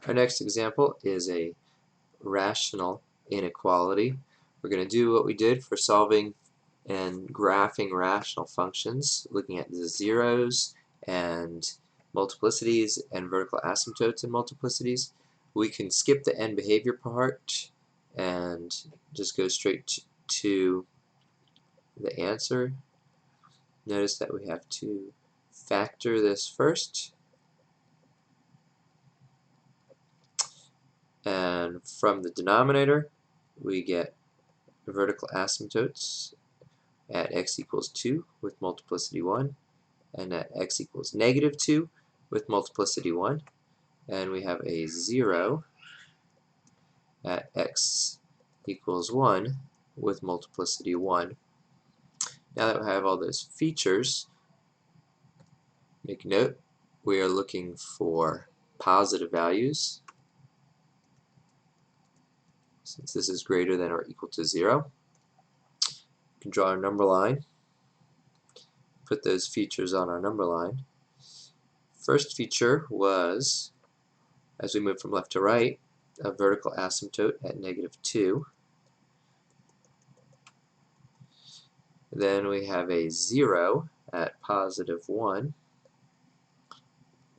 Our next example is a rational inequality. We're going to do what we did for solving and graphing rational functions, looking at the zeros and multiplicities and vertical asymptotes and multiplicities. We can skip the end behavior part and just go straight to the answer. Notice that we have to factor this first, and from the denominator we get vertical asymptotes at x equals 2 with multiplicity 1, and at x equals negative 2 with multiplicity 1, and we have a 0 at x equals 1 with multiplicity 1. Now that we have all those features, make note we are looking for positive values since this is greater than or equal to 0. We can draw our number line, put those features on our number line. First feature was, as we move from left to right, a vertical asymptote at negative 2. Then we have a 0 at positive 1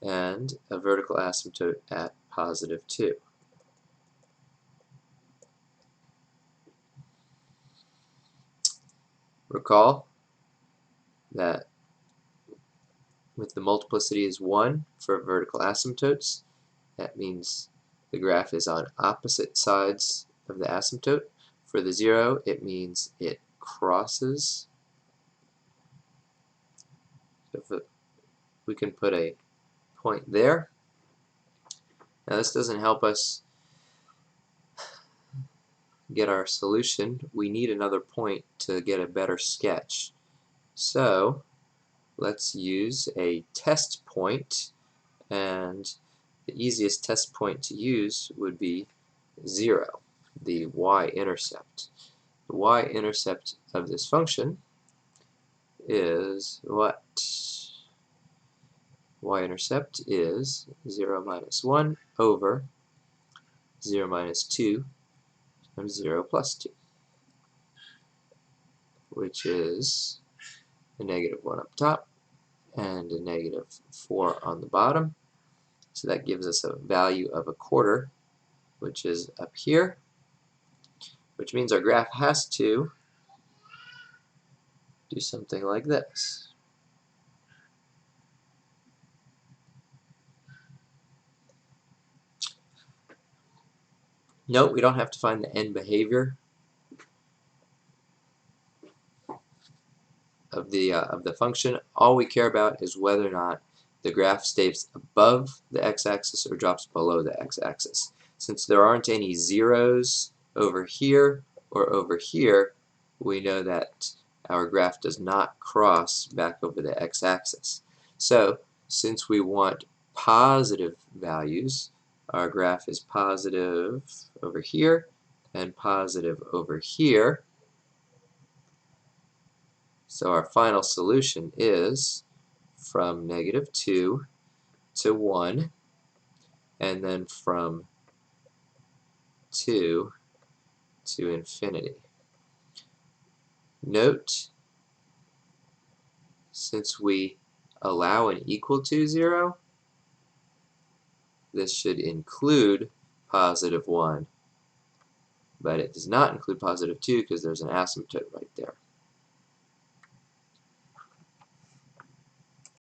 and a vertical asymptote at positive 2. Recall that with the multiplicity is 1 for vertical asymptotes, that means the graph is on opposite sides of the asymptote. For the 0, it means it crosses. So we can put a point there. Now this doesn't help us get our solution. We need another point to get a better sketch. So let's use a test point, and the easiest test point to use would be 0, the y-intercept. The y-intercept of this function is what? Y-intercept is 0 minus 1 over 0 minus 2 times 0 plus 2, which is a negative 1 up top and a negative 4 on the bottom. So that gives us a value of 1/4, which is up here, which means our graph has to do something like this. Note we don't have to find the end behavior of the function. All we care about is whether or not the graph stays above the x-axis or drops below the x-axis. Since there aren't any zeros over here or over here, we know that our graph does not cross back over the x-axis. So since we want positive values, our graph is positive over here and positive over here. So our final solution is from negative 2 to 1, and then from 2 to infinity. Note, since we allow an equal to 0, this should include positive 1, but it does not include positive 2 because there's an asymptote right there.